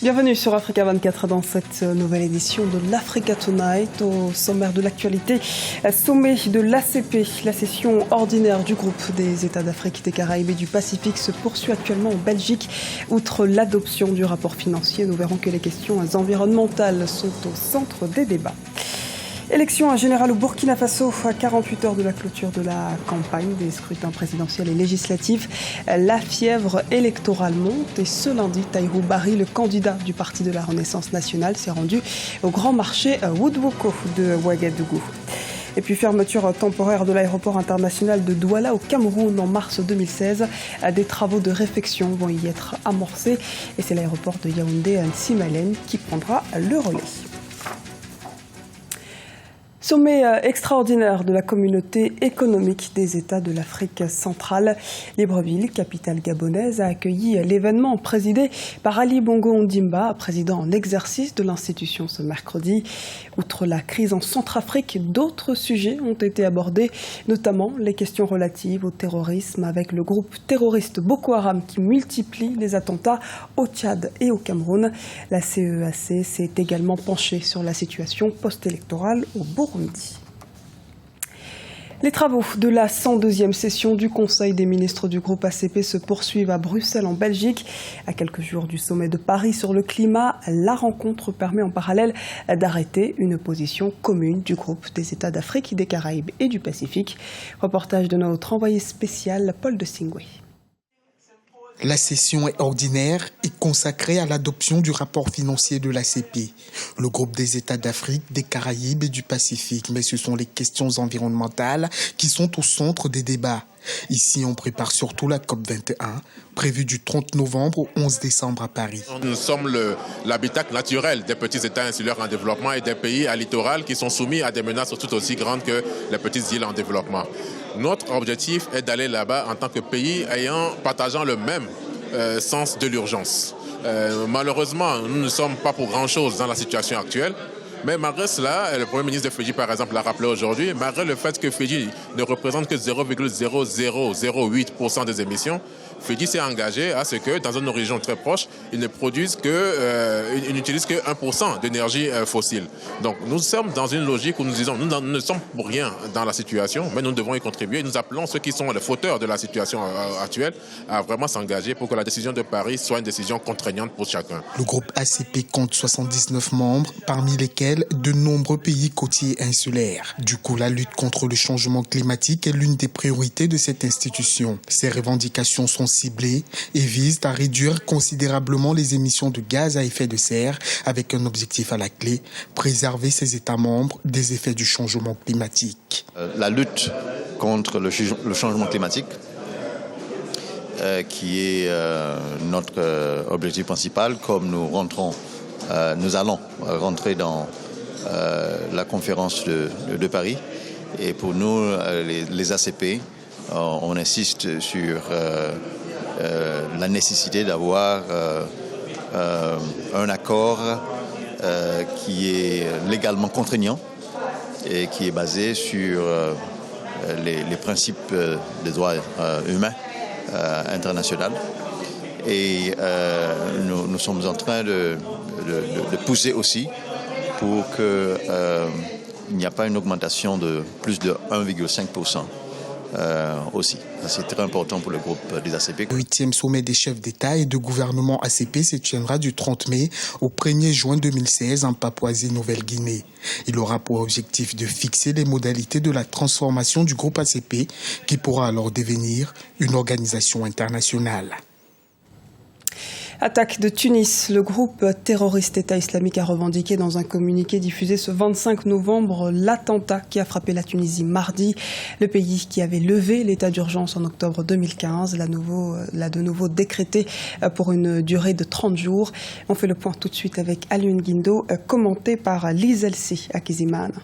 Bienvenue sur Africa 24 dans cette nouvelle édition de l'Africa Tonight. Au sommaire de l'actualité, sommet de l'ACP, la session ordinaire du groupe des États d'Afrique, des Caraïbes et du Pacifique se poursuit actuellement en Belgique. Outre l'adoption du rapport financier, nous verrons que les questions environnementales sont au centre des débats. Élection générale au Burkina Faso, à 48 heures de la clôture de la campagne des scrutins présidentiels et législatifs. La fièvre électorale monte et ce lundi, Tahirou Barry, le candidat du Parti de la Renaissance nationale, s'est rendu au grand marché Woodwoko de Ouagadougou. Et puis fermeture temporaire de l'aéroport international de Douala au Cameroun en mars 2016. Des travaux de réfection vont y être amorcés et c'est l'aéroport de Yaoundé-Nsimalen qui prendra le relais. Sommet extraordinaire de la communauté économique des États de l'Afrique centrale. Libreville, capitale gabonaise, a accueilli l'événement présidé par Ali Bongo Ondimba, président en exercice de l'institution ce mercredi. Outre la crise en Centrafrique, d'autres sujets ont été abordés, notamment les questions relatives au terrorisme avec le groupe terroriste Boko Haram qui multiplie les attentats au Tchad et au Cameroun. La CEAC s'est également penchée sur la situation post-électorale au Burundi. Les travaux de la 102e session du Conseil des ministres du groupe ACP se poursuivent à Bruxelles en Belgique. À quelques jours du sommet de Paris sur le climat, la rencontre permet en parallèle d'arrêter une position commune du groupe des États d'Afrique, des Caraïbes et du Pacifique. Reportage de notre envoyé spécial Paul de Singwe. La session est ordinaire et consacrée à l'adoption du rapport financier de l'ACP, le groupe des États d'Afrique, des Caraïbes et du Pacifique. Mais ce sont les questions environnementales qui sont au centre des débats. Ici, on prépare surtout la COP21, prévue du 30 novembre au 11 décembre à Paris. Nous sommes l'habitat naturel des petits États insulaires en développement et des pays à littoral qui sont soumis à des menaces tout aussi grandes que les petites îles en développement. Notre objectif est d'aller là-bas en tant que pays partageant le même sens de l'urgence. Malheureusement, nous ne sommes pas pour grand-chose dans la situation actuelle. Mais malgré cela, le Premier ministre de Fidji, par exemple, l'a rappelé aujourd'hui, malgré le fait que Fidji ne représente que 0,0008% des émissions, Fidji s'est engagé à ce que, dans une région très proche, ils n'utilisent que 1% d'énergie fossile. Donc nous sommes dans une logique où nous disons, nous ne sommes pour rien dans la situation, mais nous devons y contribuer. Nous appelons ceux qui sont les fauteurs de la situation actuelle à vraiment s'engager pour que la décision de Paris soit une décision contraignante pour chacun. Le groupe ACP compte 79 membres, parmi lesquels de nombreux pays côtiers insulaires. Du coup, la lutte contre le changement climatique est l'une des priorités de cette institution. Ces revendications sont ciblées et visent à réduire considérablement les émissions de gaz à effet de serre avec un objectif à la clé, préserver ses États membres des effets du changement climatique. La lutte contre le changement climatique, qui est notre objectif principal, comme nous allons rentrer dans la conférence de Paris. Et pour nous, les ACP, on insiste sur la nécessité d'avoir un accord qui est légalement contraignant et qui est basé sur les principes des droits humains internationaux. Et nous sommes en train de pousser aussi pour qu'il n'y ait pas une augmentation de plus de 1,5% aussi. C'est très important pour le groupe des ACP. Le 8e sommet des chefs d'État et de gouvernement ACP se tiendra du 30 mai au 1er juin 2016 en Papouasie-Nouvelle-Guinée. Il aura pour objectif de fixer les modalités de la transformation du groupe ACP qui pourra alors devenir une organisation internationale. Attaque de Tunis. Le groupe terroriste État islamique a revendiqué dans un communiqué diffusé ce 25 novembre l'attentat qui a frappé la Tunisie mardi. Le pays qui avait levé l'état d'urgence en octobre 2015 l'a de nouveau décrété pour une durée de 30 jours. On fait le point tout de suite avec Alioune Guindo, commenté par Lise Elsi à Kizimane.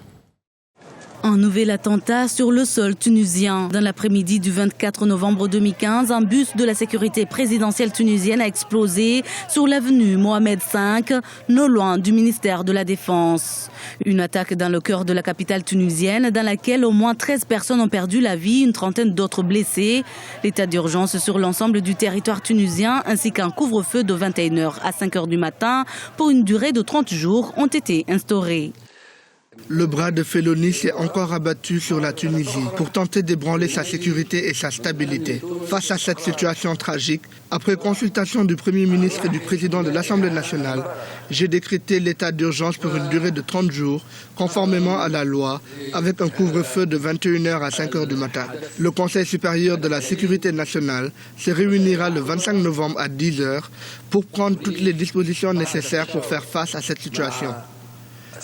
Un nouvel attentat sur le sol tunisien. Dans l'après-midi du 24 novembre 2015, un bus de la sécurité présidentielle tunisienne a explosé sur l'avenue Mohamed V, non loin du ministère de la Défense. Une attaque dans le cœur de la capitale tunisienne dans laquelle au moins 13 personnes ont perdu la vie, une trentaine d'autres blessées. L'état d'urgence sur l'ensemble du territoire tunisien ainsi qu'un couvre-feu de 21h à 5h du matin pour une durée de 30 jours ont été instaurés. Le bras de Felouni s'est encore abattu sur la Tunisie pour tenter d'ébranler sa sécurité et sa stabilité. Face à cette situation tragique, après consultation du Premier ministre et du Président de l'Assemblée nationale, j'ai décrété l'état d'urgence pour une durée de 30 jours, conformément à la loi, avec un couvre-feu de 21h à 5h du matin. Le Conseil supérieur de la sécurité nationale se réunira le 25 novembre à 10h pour prendre toutes les dispositions nécessaires pour faire face à cette situation.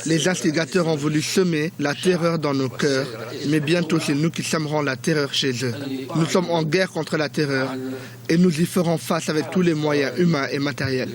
Les instigateurs ont voulu semer la terreur dans nos cœurs, mais bientôt c'est nous qui sèmerons la terreur chez eux. Nous sommes en guerre contre la terreur et nous y ferons face avec tous les moyens humains et matériels.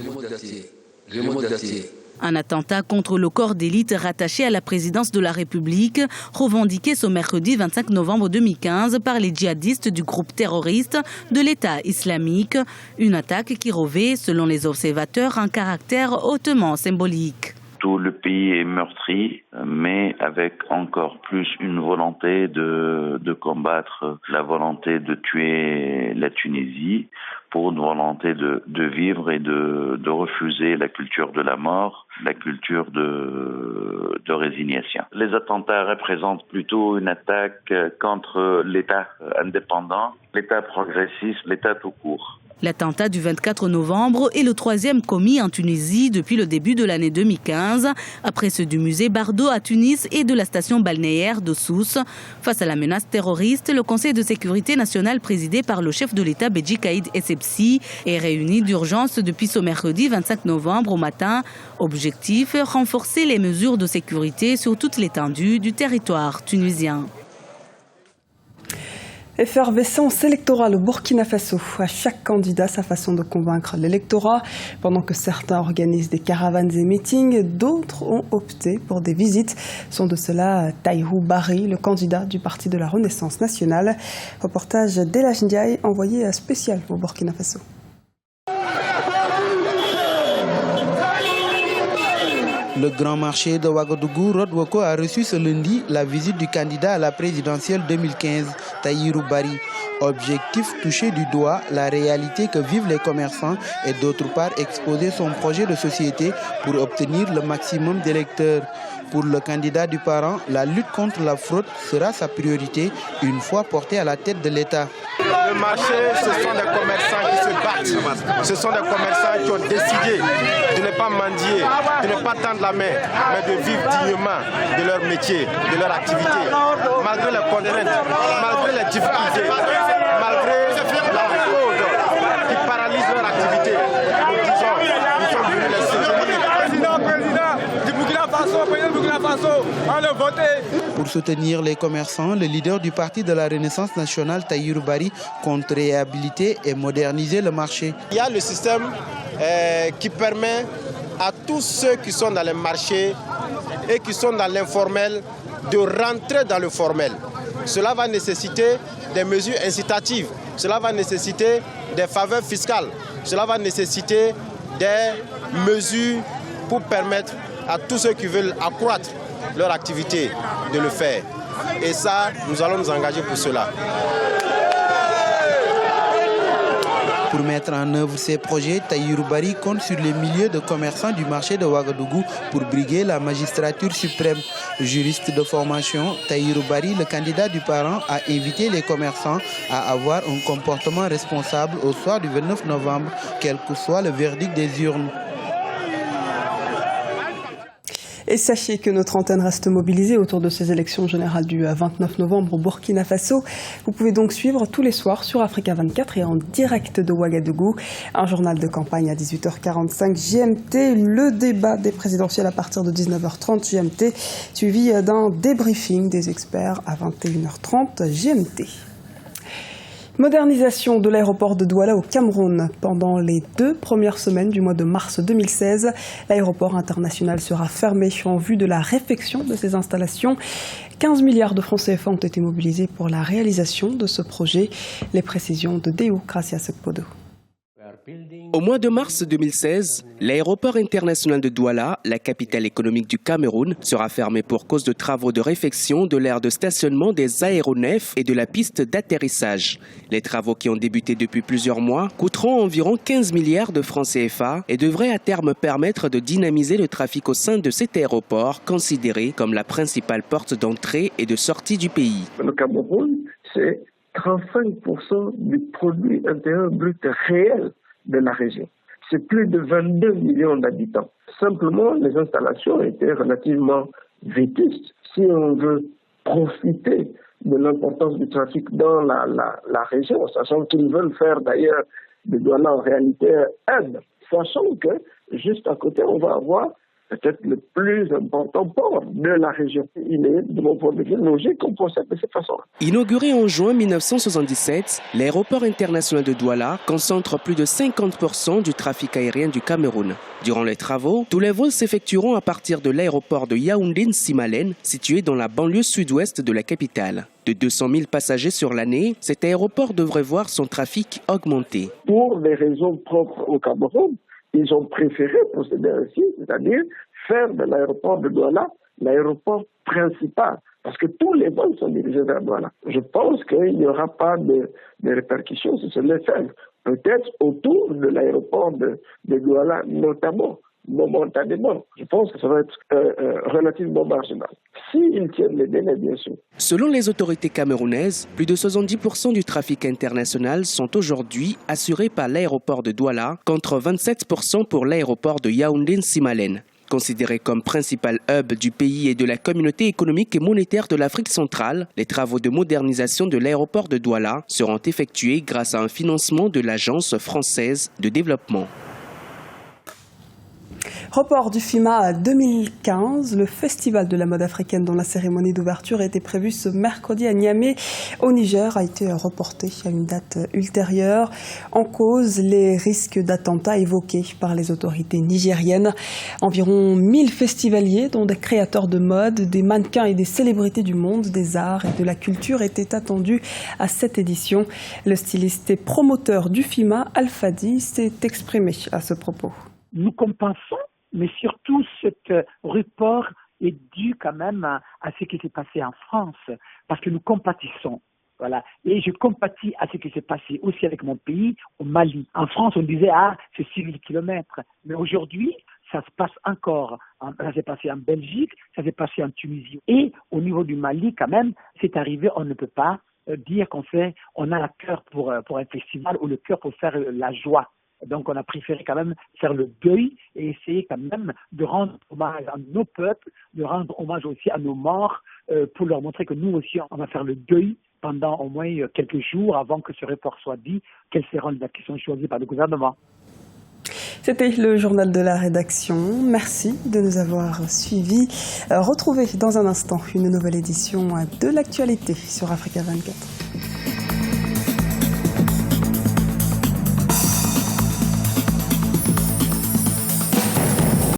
Un attentat contre le corps d'élite rattaché à la présidence de la République, revendiqué ce mercredi 25 novembre 2015 par les djihadistes du groupe terroriste de l'État islamique. Une attaque qui revêt, selon les observateurs, un caractère hautement symbolique. Tout le pays est meurtri, mais avec encore plus une volonté de combattre, la volonté de tuer la Tunisie pour une volonté de vivre et de refuser la culture de la mort, la culture de résignation. Les attentats représentent plutôt une attaque contre l'État indépendant, l'État progressiste, l'État tout court. L'attentat du 24 novembre est le troisième commis en Tunisie depuis le début de l'année 2015, après ceux du musée Bardo à Tunis et de la station balnéaire de Sousse. Face à la menace terroriste, le Conseil de sécurité nationale présidé par le chef de l'État Béji Caïd Essebsi est réuni d'urgence depuis ce mercredi 25 novembre au matin. Objectif, renforcer les mesures de sécurité sur toute l'étendue du territoire tunisien. Effervescence électorale au Burkina Faso. À chaque candidat sa façon de convaincre l'électorat. Pendant que certains organisent des caravanes et meetings, d'autres ont opté pour des visites. Sont de cela Tahirou Barry, le candidat du Parti de la Renaissance nationale. Reportage d'Elage Ndiaye, envoyé spécial au Burkina Faso. Le grand marché de Ouagadougou, Rodwoko, a reçu ce lundi la visite du candidat à la présidentielle 2015, Tahirou Barry. Objectif, toucher du doigt la réalité que vivent les commerçants et d'autre part exposer son projet de société pour obtenir le maximum d'électeurs. Pour le candidat du parent, la lutte contre la fraude sera sa priorité une fois porté à la tête de l'État. Le marché, ce sont des commerçants qui se battent. Ce sont des commerçants qui ont décidé de ne pas mendier, de ne pas tendre la main, mais de vivre dignement de leur métier, de leur activité. Malgré les contraintes, malgré les difficultés, malgré la fraude qui paralyse leur activité. Nous disons, nous sommes venus les soutenir. Président du Burkina Faso, allez voter. Pour soutenir les commerçants, le leader du Parti de la Renaissance nationale, Tahirou Barry, compte réhabiliter et moderniser le marché. Il y a le système qui permet à tous ceux qui sont dans les marchés et qui sont dans l'informel de rentrer dans le formel. Cela va nécessiter des mesures incitatives, cela va nécessiter des faveurs fiscales, cela va nécessiter des mesures pour permettre à tous ceux qui veulent accroître leur activité de le faire. Et ça, nous allons nous engager pour cela. Pour mettre en œuvre ces projets, Tahirou Barry compte sur les milliers de commerçants du marché de Ouagadougou pour briguer la magistrature suprême. Juriste de formation, Tahirou Barry, le candidat du parent, a invité les commerçants à avoir un comportement responsable au soir du 29 novembre, quel que soit le verdict des urnes. Et sachez que notre antenne reste mobilisée autour de ces élections générales du 29 novembre au Burkina Faso. Vous pouvez donc suivre tous les soirs sur Africa 24 et en direct de Ouagadougou. Un journal de campagne à 18h45 GMT, le débat des présidentielles à partir de 19h30 GMT, suivi d'un débriefing des experts à 21h30 GMT. Modernisation de l'aéroport de Douala au Cameroun. Pendant les 2 premières semaines du mois de mars 2016, l'aéroport international sera fermé en vue de la réfection de ses installations. 15 milliards de francs CFA ont été mobilisés pour la réalisation de ce projet. Les précisions de Deo Gracia Sekpodo. Au mois de mars 2016, l'aéroport international de Douala, la capitale économique du Cameroun, sera fermé pour cause de travaux de réfection de l'aire de stationnement des aéronefs et de la piste d'atterrissage. Les travaux qui ont débuté depuis plusieurs mois coûteront environ 15 milliards de francs CFA et devraient à terme permettre de dynamiser le trafic au sein de cet aéroport, considéré comme la principale porte d'entrée et de sortie du pays. Le Cameroun, c'est 35% du produit intérieur brut réel de la région. C'est plus de 22 millions d'habitants. Simplement, les installations étaient relativement vétustes. Si on veut profiter de l'importance du trafic dans la région, sachant qu'ils veulent faire d'ailleurs de Douala en réalité un, sachant que juste à côté, on va avoir peut-être le plus important port de la région. Il est, de mon point de vue, logique qu'on procède de cette façon. Inauguré en juin 1977, l'aéroport international de Douala concentre plus de 50% du trafic aérien du Cameroun. Durant les travaux, tous les vols s'effectueront à partir de l'aéroport de Yaoundé-Nsimalen, situé dans la banlieue sud-ouest de la capitale. De 200 000 passagers sur l'année, cet aéroport devrait voir son trafic augmenter. Pour des raisons propres au Cameroun, ils ont préféré procéder ainsi, c'est-à-dire faire de l'aéroport de Douala l'aéroport principal, parce que tous les vols sont dirigés vers Douala. Je pense qu'il n'y aura pas de répercussions si ce n'est fait. Peut-être autour de l'aéroport de Douala, notamment, momentanément. Je pense que ça va être relativement marginal. S'ils tiennent les délais, bien sûr. Selon les autorités camerounaises, plus de 70% du trafic international sont aujourd'hui assurés par l'aéroport de Douala, contre 27% pour l'aéroport de Yaoundé-Nsimalen. Considéré comme principal hub du pays et de la communauté économique et monétaire de l'Afrique centrale, les travaux de modernisation de l'aéroport de Douala seront effectués grâce à un financement de l'Agence française de développement. Report du FIMA à 2015, le festival de la mode africaine dont la cérémonie d'ouverture était prévue ce mercredi à Niamey au Niger a été reporté à une date ultérieure. En cause, les risques d'attentats évoqués par les autorités nigériennes. Environ 1000 festivaliers, dont des créateurs de mode, des mannequins et des célébrités du monde, des arts et de la culture étaient attendus à cette édition. Le styliste et promoteur du FIMA, Alfadi, s'est exprimé à ce propos. Nous compensons, mais surtout cet report est dû quand même à ce qui s'est passé en France, parce que nous compatissons. Voilà. Et je compatis à ce qui s'est passé aussi avec mon pays, au Mali. En France, on disait, c'est 6000 kilomètres. Mais aujourd'hui, ça se passe encore. Ça s'est passé en Belgique, ça s'est passé en Tunisie. Et au niveau du Mali, quand même, c'est arrivé, on ne peut pas dire on a le cœur pour un festival ou le cœur pour faire la joie. Donc, on a préféré quand même faire le deuil et essayer quand même de rendre hommage à nos peuples, de rendre hommage aussi à nos morts, pour leur montrer que nous aussi, on va faire le deuil pendant au moins quelques jours avant que ce report soit dit, quelles seront les dates qui sont choisies par le gouvernement. C'était le journal de la rédaction. Merci de nous avoir suivis. Retrouvez dans un instant une nouvelle édition de l'actualité sur Africa 24.